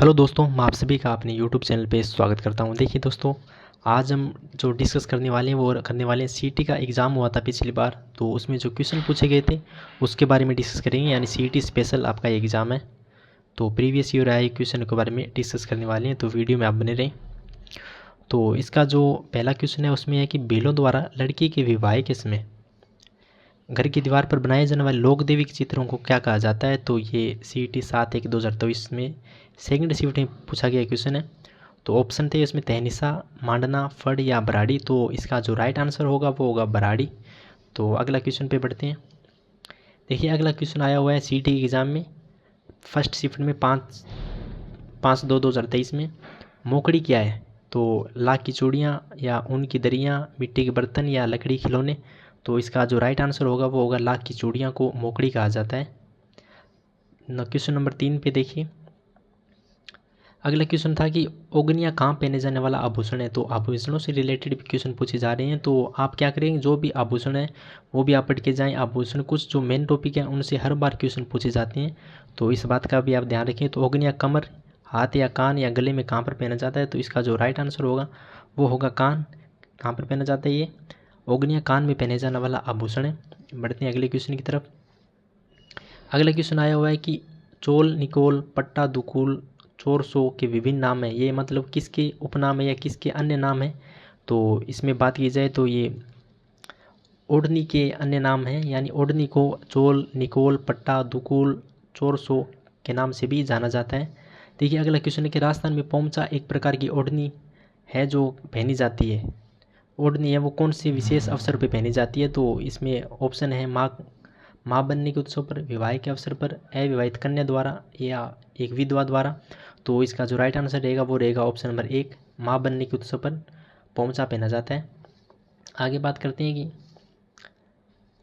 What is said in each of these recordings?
Hello दोस्तों, मैं आप सभी का अपने यूट्यूब चैनल पे स्वागत करता हूं। देखिए दोस्तों, आज हम जो डिस्कस करने वाले हैं वो करने वाले हैं सीईटी का एग्ज़ाम हुआ था पिछली बार, तो उसमें जो क्वेश्चन पूछे गए थे उसके बारे में डिस्कस करेंगे। यानी सीईटी स्पेशल आपका एग्ज़ाम है, तो प्रीवियस ईयर आए क्वेश्चन के बारे में डिस्कस करने वाले हैं, तो वीडियो में आप बने रहें। तो इसका जो पहला क्वेश्चन है उसमें है कि बेलों द्वारा लड़की के विवाह के समय घर की दीवार पर बनाए जाने वाले लोक देवी चित्रों को क्या कहा जाता है। तो ये सीईटी 7/1/2023 में सेकंड शिफ्ट में पूछा गया क्वेश्चन है। तो ऑप्शन थे इसमें तहनीसा, मांडना, फड़ या बराड़ी। तो इसका जो राइट आंसर होगा वो होगा बराड़ी। तो अगला क्वेश्चन पे बढ़ते हैं। देखिए अगला क्वेश्चन आया हुआ है सीईटी के एग्ज़ाम में फर्स्ट शिफ्ट में 5/2/2023 में। मोकड़ी क्या है? तो लाख की चूड़ियाँ या ऊन की दरियाँ, मिट्टी के बर्तन या लकड़ी खिलौने। तो इसका जो राइट आंसर होगा वो होगा लाख की चूड़ियाँ को मोकड़ी कहा जाता है। क्वेश्चन नंबर 3 पे देखिए। अगला क्वेश्चन था कि ओगनिया कहाँ पहने जाने वाला आभूषण है। तो आभूषणों से रिलेटेड भी क्वेश्चन पूछे जा रहे हैं, तो आप क्या करेंगे, जो भी आभूषण है वो भी आप पढ़ के जाएँ। आभूषण कुछ जो मेन टॉपिक है उनसे हर बार क्वेश्चन पूछे जाते हैं, तो इस बात का भी आप ध्यान रखें। तो ओगनिया कमर, हाथ या कान या गले में कहाँ पर पहना जाता है। तो इसका जो राइट आंसर होगा वो होगा कान। कहाँ पर पहना जाता है ये? ओगनिया कान में पहने जाने वाला आभूषण है। बढ़ते हैं अगले क्वेश्चन की तरफ। अगला क्वेश्चन आया हुआ है कि चोल, निकोल, पट्टा, दुकुल, चोरसो के विभिन्न नाम हैं। ये मतलब किसके उपनाम है या किसके अन्य नाम है। तो इसमें बात की जाए तो ये ओढ़नी के अन्य नाम हैं। यानी ओढ़नी को चोल, निकोल, पट्टा, दुकुल, चोरसो के नाम से भी जाना जाता है। देखिए अगला क्वेश्चन है कि राजस्थान में पोमचा एक प्रकार की ओढ़नी है जो पहनी जाती है। ओढ़नी है वो कौन से विशेष अवसर पर पहनी जाती है। तो इसमें ऑप्शन है माँ बनने के उत्सव पर, विवाह के अवसर पर, अविवाहित कन्या द्वारा या एक विधवा द्वारा। तो इसका जो राइट आंसर रहेगा वो रहेगा ऑप्शन नंबर 1, माँ बनने के उत्सव पर पोंचा पहना जाता है। आगे बात करते हैं कि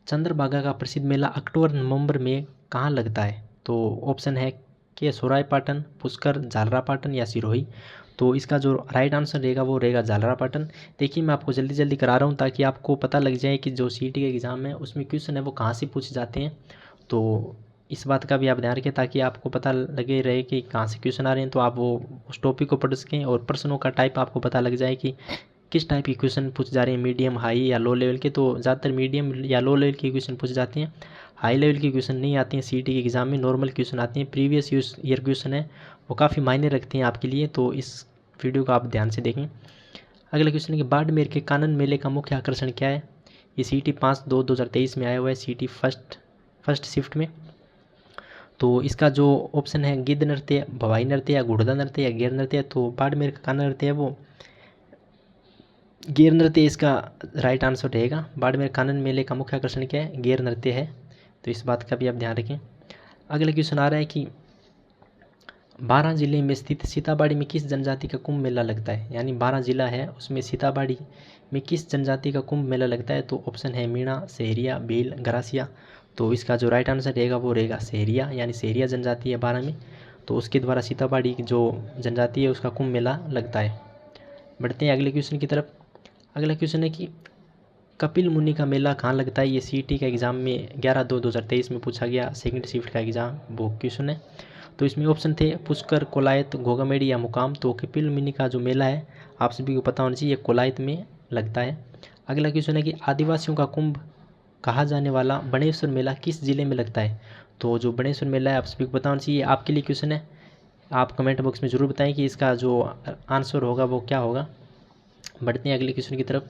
चंद्रभागा का प्रसिद्ध मेला अक्टूबर नवंबर में कहाँ लगता है। तो ऑप्शन है के सोरायपाटन, पुष्कर, झालरापाटन या सिरोही। तो इसका जो राइट आंसर रहेगा वो रहेगा झालरापाटन। देखिए मैं आपको जल्दी जल्दी करा रहा हूँ ताकि आपको पता लग जाए कि जो सीईटी का एग्ज़ाम है उसमें क्वेश्चन है वो कहाँ से पूछे जाते हैं। तो इस बात का भी आप ध्यान रखें ताकि आपको पता लगे रहे कि कहाँ से क्वेश्चन आ रहे हैं, तो आप वो उस टॉपिक को पढ़ सकें और प्रश्नों का टाइप आपको पता लग जाए कि किस टाइप के क्वेश्चन पूछे जा रहे हैं, मीडियम, हाई या लो लेवल के। तो ज़्यादातर मीडियम या लो लेवल के क्वेश्चन पूछे जाते हैं, हाई लेवल के क्वेश्चन नहीं आते हैं सीईटी के एग्ज़ाम में। नॉर्मल क्वेश्चन आते हैं, प्रीवियस ईयर क्वेश्चन है वो काफ़ी मायने रखते हैं आपके लिए, तो इस वीडियो को आप ध्यान से देखें। अगला क्वेश्चन है कि बाड़मेर के कानन मेले का मुख्य आकर्षण क्या है। ये सीईटी 5/2/2023 में आया हुआ है, सीईटी फर्स्ट शिफ्ट में। तो इसका जो ऑप्शन है गिद्ध नृत्य, भवाई नृत्य या घुड़दा नृत्य या गैर नृत्य। तो बाड़मेर का कानन नृत्य है वो गैर नृत्य इसका राइट आंसर रहेगा। बाड़मेर कानन मेले का मुख्य आकर्षण क्या है? गैर नृत्य है, तो इस बात का भी आप ध्यान रखें। अगला क्वेश्चन आ रहा है कि 12 जिले में स्थित सीताबाड़ी में किस जनजाति का कुंभ मेला लगता है। यानी 12 जिला है उसमें सीताबाड़ी में किस जनजाति का कुंभ मेला लगता है। तो ऑप्शन है मीणा, सहरिया, भील, गरासिया। तो इसका जो राइट आंसर रहेगा वो रहेगा सहरिया, यानी सहरिया जनजाति है 12 में, तो उसके द्वारा सीताबाड़ी की जो जनजाति है उसका कुंभ मेला लगता है। बढ़ते हैं अगले क्वेश्चन की तरफ। अगला क्वेश्चन है कि कपिल मुनि का मेला कहाँ लगता है। ये सीईटी का एग्ज़ाम में 11/2/2023 में पूछा गया सेकंड शिफ्ट का एग्ज़ाम वो क्वेश्चन है। तो इसमें ऑप्शन थे पुष्कर, कोलायत, घोगामेडी या मुकाम। तो कपिल मुनि का जो मेला है आप सभी को पता होना चाहिए, कोलायत में लगता है। अगला क्वेश्चन है कि आदिवासियों का कुंभ कहा जाने वाला बनेश्वर मेला किस जिले में लगता है। तो जो बनेश्वर मेला है आप सभी को पता होना चाहिए। आपके लिए क्वेश्चन है, आप कमेंट बॉक्स में ज़रूर बताएं कि इसका जो आंसर होगा वो क्या होगा। बढ़ते हैं अगले क्वेश्चन की तरफ।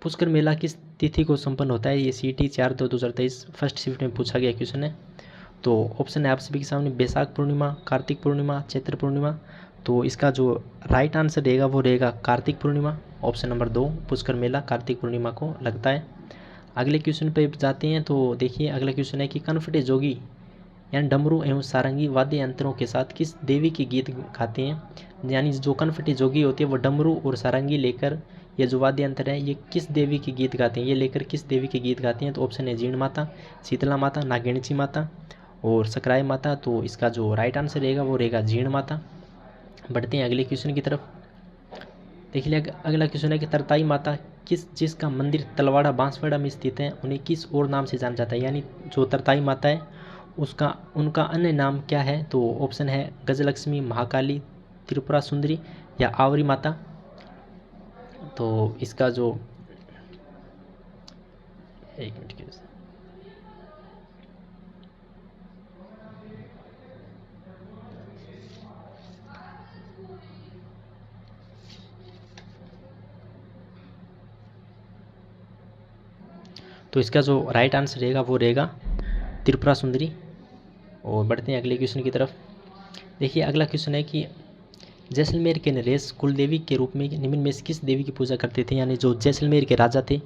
पुष्कर मेला किस तिथि को संपन्न होता है। ये सीईटी 4/2/2023 फर्स्ट शिफ्ट में पूछा गया क्वेश्चन है। तो ऑप्शन है आप सभी के सामने बैसाख पूर्णिमा, कार्तिक पूर्णिमा, चैत्र पूर्णिमा। तो इसका जो राइट आंसर रहेगा वो रहेगा कार्तिक पूर्णिमा, ऑप्शन नंबर 2, पुष्कर मेला कार्तिक पूर्णिमा को लगता है। अगले क्वेश्चन पे जाते हैं। तो देखिए अगला क्वेश्चन है कि कनफटे जोगी यानी डमरू एवं सारंगी वाद्य यंत्रों के साथ किस देवी के गीत गाते हैं। यानी जो कनफटी जोगी होती है वो डमरू और सारंगी लेकर, ये जो वाद्य यंत्र है ये किस देवी के गीत गाते हैं, ये लेकर किस देवी के गीत गाते हैं। तो ऑप्शन है जीण माता, शीतला माता, नागिणची माता और सकराय माता। तो इसका जो राइट आंसर रहेगा वो रहेगा जीण माता। बढ़ते हैं अगले क्वेश्चन की तरफ। देख लिया अगला क्वेश्चन है कि तरताई माता जिसका मंदिर तलवाड़ा बांसवाड़ा में स्थित है उन्हें किस और नाम से जाना जाता है। यानी जो तरताई माता है उसका उनका अन्य नाम क्या है? तो ऑप्शन है गजलक्ष्मी, महाकाली, त्रिपुरा सुंदरी या आवरी माता। तो इसका जो एक मिनट के तो इसका जो राइट आंसर रहेगा वो रहेगा त्रिपुरा सुंदरी। और बढ़ते हैं अगले क्वेश्चन की तरफ। देखिए अगला क्वेश्चन है कि जैसलमेर के नरेश कुल देवी के रूप में निम्न में से किस देवी की पूजा करते थे? यानी जो जैसलमेर के राजा थे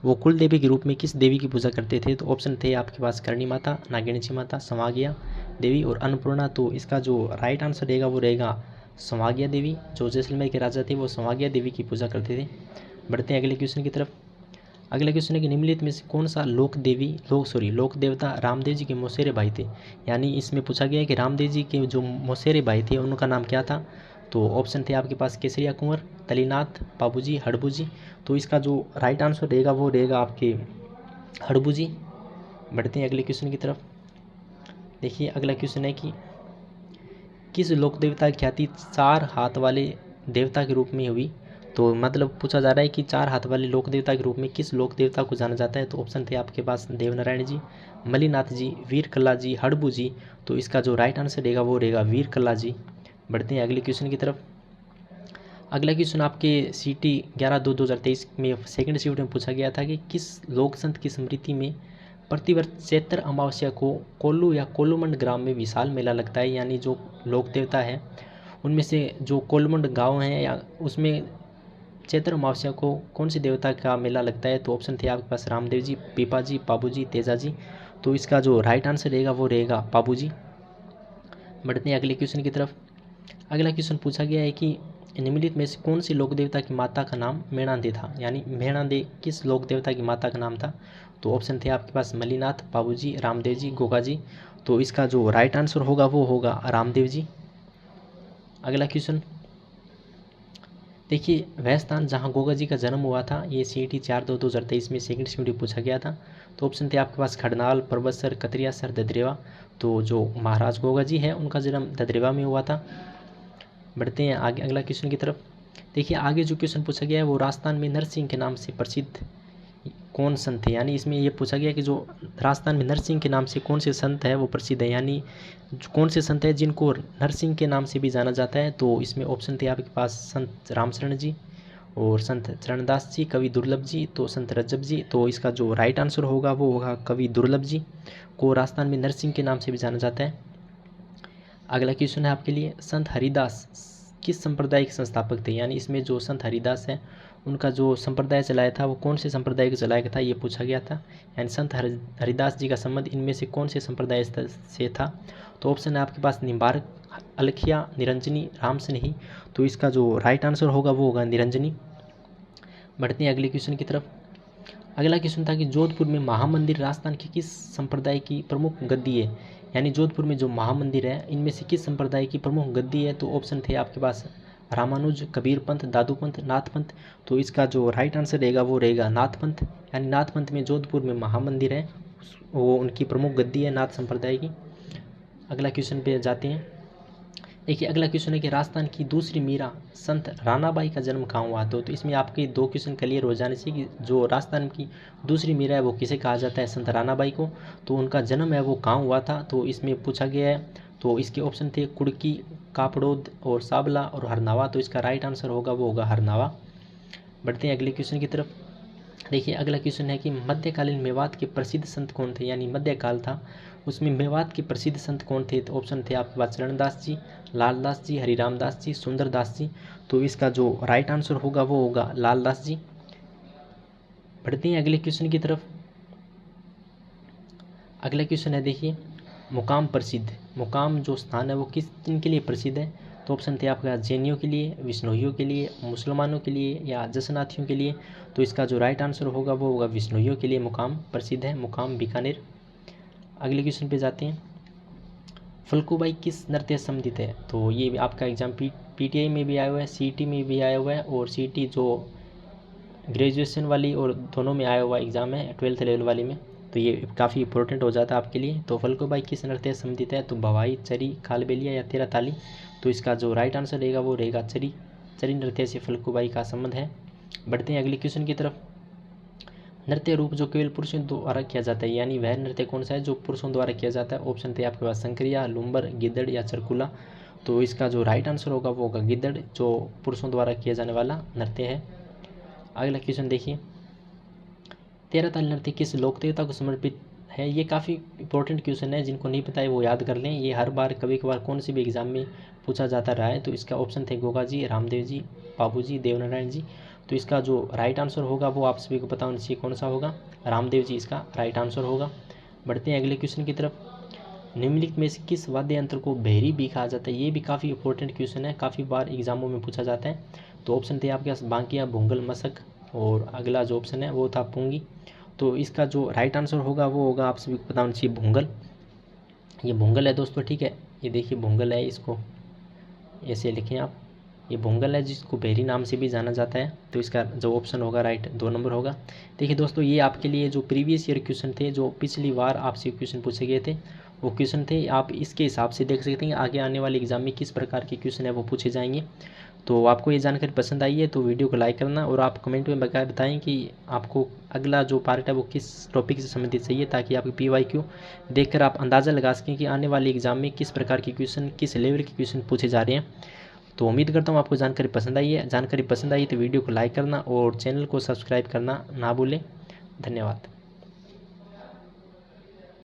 वो कुल देवी के रूप में किस देवी की पूजा करते थे? तो ऑप्शन थे आपके पास करणी माता, नागिणी माता, संवागिया देवी और अन्नपूर्णा। तो इसका जो राइट आंसर रहेगा वो रहेगा संवागिया देवी। जो जैसलमेर के राजा थे वो संवागिया देवी की पूजा करते थे। बढ़ते हैं अगले क्वेश्चन की तरफ। अगला क्वेश्चन है कि निम्नलिखित में से कौन सा लोक देवता रामदेव जी के मौसेरे भाई थे? यानी इसमें पूछा गया है कि रामदेव जी के जो मौसेरे भाई थे उनका नाम क्या था? तो ऑप्शन थे आपके पास केसरिया कुंवर, तलीनाथ, पाबूजी, हड़बूजी। तो इसका जो राइट आंसर रहेगा वो रहेगा आपके हड़बूजी। बढ़ते हैं अगले क्वेश्चन की तरफ। देखिए अगला क्वेश्चन है कि किस लोक देवता की ख्याति 4 हाथ वाले देवता के रूप में हुई? तो मतलब पूछा जा रहा है कि 4 हाथ वाले लोक देवता के रूप में किस लोक देवता को जाना जाता है? तो ऑप्शन थे आपके पास देवनारायण जी, मलिनाथ जी, वीर कल्ला जी, हड़बू जी। तो इसका जो राइट आंसर रहेगा वो रहेगा वीर कल्ला जी। बढ़ते हैं अगले क्वेश्चन की तरफ। अगला क्वेश्चन आपके CT 11/2/2023 में सेकंड शिफ्ट में पूछा गया था कि किस लोक संत की स्मृति में प्रतिवर्ष चैत्र अमावस्या को कोल्लू या कोल्लूमंड ग्राम में विशाल मेला लगता है? यानी जो लोक देवता है उनमें से जो कोल्लूमंड गांव है या उसमें चैत्र अमावस्या को कौन सी देवता का मेला लगता है? तो ऑप्शन थे आपके पास रामदेव जी, पीपा जी, पाबू जी, तेजा जी। तो इसका जो राइट आंसर रहेगा वो रहेगा पाबू जी। बढ़ते हैं अगले क्वेश्चन की तरफ। अगला क्वेश्चन पूछा गया है कि निम्नलिखित में से कौन सी लोक देवता की माता का नाम मेणादे था? यानी मेणादे किस लोक देवता की माता का नाम था? तो ऑप्शन थे आपके पास मलिनाथ, पाबू जी, रामदेव जी, गोगा जी। तो इसका जो राइट आंसर होगा वो होगा रामदेव जी। अगला क्वेश्चन देखिए वह स्थान जहाँ गोगा जी का जन्म हुआ था, ये CT 4/2/2023 में सेकंड शिफ्ट पूछा गया था। तो ऑप्शन थे आपके पास खड़नाल, परबतसर, कतरियासर, ददरेवा। तो जो महाराज गोगा जी है उनका जन्म ददरेवा में हुआ था। बढ़ते हैं आगे अगला क्वेश्चन की तरफ। देखिए आगे जो क्वेश्चन पूछा गया है वो राजस्थान में नरसिंह के नाम से प्रसिद्ध कौन संत है? यानी इसमें ये पूछा गया कि जो राजस्थान में नरसिंह के नाम से कौन से संत है वो प्रसिद्ध है, यानी कौन से संत है जिनको नरसिंह के नाम से भी जाना जाता है? तो इसमें ऑप्शन थे आपके पास संत रामशरण जी और संत चरणदास जी, कवि दुर्लभ जी, तो संत रज्जब जी। तो इसका जो राइट आंसर होगा वो होगा कवि दुर्लभ जी को राजस्थान में नरसिंह के नाम से भी जाना जाता है। अगला क्वेश्चन है आपके लिए संत हरिदास किस संप्रदाय के संस्थापक थे? यानी इसमें जो संत हरिदास है उनका जो संप्रदाय चलाया था वो कौन से संप्रदाय को चलाया था ये पूछा गया था। यानी संत हरिदास जी का संबंध इनमें से कौन से संप्रदाय से था? तो ऑप्शन है आपके पास निम्बार्क, अलखिया, निरंजनी, रामसनेही। तो इसका जो राइट आंसर होगा वो होगा निरंजनी। बढ़ते हैं अगले क्वेश्चन की तरफ। अगला क्वेश्चन था कि जोधपुर में महामंदिर राजस्थान के किस संप्रदाय की प्रमुख गद्दी है? यानी जोधपुर में जो महामंदिर है इनमें से किस संप्रदाय की प्रमुख गद्दी है? तो ऑप्शन थे आपके पास रामानुज, कबीर पंथ, दादू पंथ, नाथ पंथ। तो इसका जो राइट आंसर रहेगा वो रहेगा नाथ पंथ। यानी नाथ पंथ में जोधपुर में महामंदिर है वो उनकी प्रमुख गद्दी है नाथ संप्रदाय की। अगला क्वेश्चन पे जाते हैं। देखिए अगला क्वेश्चन है कि राजस्थान की दूसरी मीरा संत रानाबाई का जन्म कहाँ हुआ? तो इसमें आपके 2 क्वेश्चन क्लियर हो जाने से कि जो राजस्थान की दूसरी मीरा है वो किसे कहा जाता है? संत रानाबाई को। तो उनका जन्म है वो कहाँ हुआ था? तो इसमें पूछा गया है। तो इसके ऑप्शन थे कुड़की, कापड़ोद और साबला और हरनावा। तो इसका राइट आंसर होगा वो होगा हरनावा। बढ़ते हैं अगले क्वेश्चन की तरफ। देखिए अगला क्वेश्चन है कि मध्यकालीन मेवात के प्रसिद्ध संत कौन थे? यानी मध्यकाल था उसमें मेवात के प्रसिद्ध संत कौन थे? तो ऑप्शन थे आपके पास चरणदास जी, लालदास जी, हरिरामदास जी, सुंदरदास जी। तो इसका जो राइट आंसर होगा वो होगा लालदास जी। बढ़ते हैं अगले क्वेश्चन की तरफ। अगला क्वेश्चन है देखिए मुकाम प्रसिद्ध, मुकाम जो स्थान है वो किस दिन के लिए प्रसिद्ध है? तो ऑप्शन थे आपका जैनियों के लिए, विष्णुइयों के लिए, मुसलमानों के लिए या जसनाथियों के लिए। तो इसका जो राइट आंसर होगा वो होगा विष्णुइयों के लिए मुकाम प्रसिद्ध है, मुकाम बीकानेर। अगले क्वेश्चन पे जाते हैं। फल्गुबाई किस नृत्य से संबंधित है? तो ये आपका एग्जाम PTI में भी आया हुआ है, CT में भी आया हुआ है और CT जो ग्रेजुएशन वाली और दोनों में आया हुआ एग्ज़ाम है 12th लेवल वाली में। तो ये काफ़ी इंपॉर्टेंट हो जाता है आपके लिए। तो फल्गुबाई किस नृत्य से संबंधित है? तो भवाई, चरी, खालबेलिया या तेरा ताली। तो इसका जो राइट आंसर रहेगा वो रहेगा चरी। चरी नृत्य से फल्गुबाई का संबंध है। बढ़ते हैं अगले क्वेश्चन की तरफ। नृत्य रूप जो केवल पुरुषों द्वारा किया जाता है, यानी वह नृत्य कौन सा है जो पुरुषों द्वारा किया जाता है? ऑप्शन थे आपके पास संक्रिया, लुम्बर, गिद्दड़ या चरकुला। तो इसका जो राइट आंसर होगा वो होगा गिद्दड़, जो पुरुषों द्वारा किया जाने वाला नृत्य है। अगला क्वेश्चन देखिए, तेरा ताल नृत्य किस लोक देवता को समर्पित है? ये काफ़ी इंपॉर्टेंट क्वेश्चन है, जिनको नहीं पता है वो याद कर लें। ये हर बार कभी कभार कौन सी भी एग्जाम में पूछा जाता रहा है। तो इसका ऑप्शन थे गोगा जी, रामदेव जी, बाबू जी, देवनारायण जी। तो इसका जो राइट आंसर होगा वो आप सभी को पता होना चाहिए कौन सा होगा, रामदेव जी इसका राइट आंसर होगा। बढ़ते हैं अगले क्वेश्चन की तरफ। निम्नलिखित में से किस वाद्य यंत्र को भेरी भी कहा जाता है? ये भी काफ़ी इंपॉर्टेंट क्वेश्चन है, काफ़ी बार एग्जामों में पूछा जाता है। तो ऑप्शन थे आपके पास बांकिया, भोंगल, मशक, और अगला जो ऑप्शन है वो था पुंगी। तो इसका जो राइट आंसर होगा वो होगा आप सभी को पता होना चाहिए भोंगल। ये भोंगल है दोस्तों, ठीक है, ये देखिए भोंगल है, इसको ऐसे लिखें आप, ये भोंगल है जिसको भेरी नाम से भी जाना जाता है। तो इसका जो ऑप्शन होगा राइट 2 नंबर होगा। देखिए दोस्तों, ये आपके लिए जो प्रीवियस ईयर क्वेश्चन थे, जो पिछली बार आपसे क्वेश्चन पूछे गए थे वो क्वेश्चन थे। आप इसके हिसाब से देख सकते हैं आगे आने वाले एग्जाम में किस प्रकार के क्वेश्चन है वो पूछे जाएंगे। तो आपको ये जानकारी पसंद आई है तो वीडियो को लाइक करना, और आप कमेंट में बताएं कि आपको अगला जो पार्ट है वो किस टॉपिक से संबंधित चाहिए, ताकि आपकी PYQ देखकर आप अंदाज़ा लगा सकें कि आने वाले एग्जाम में किस प्रकार के क्वेश्चन, किस लेवल के क्वेश्चन पूछे जा रहे हैं। तो उम्मीद करता हूँ आपको जानकारी पसंद आई है। जानकारी पसंद आई तो वीडियो को लाइक करना और चैनल को सब्सक्राइब करना ना भूलें। धन्यवाद।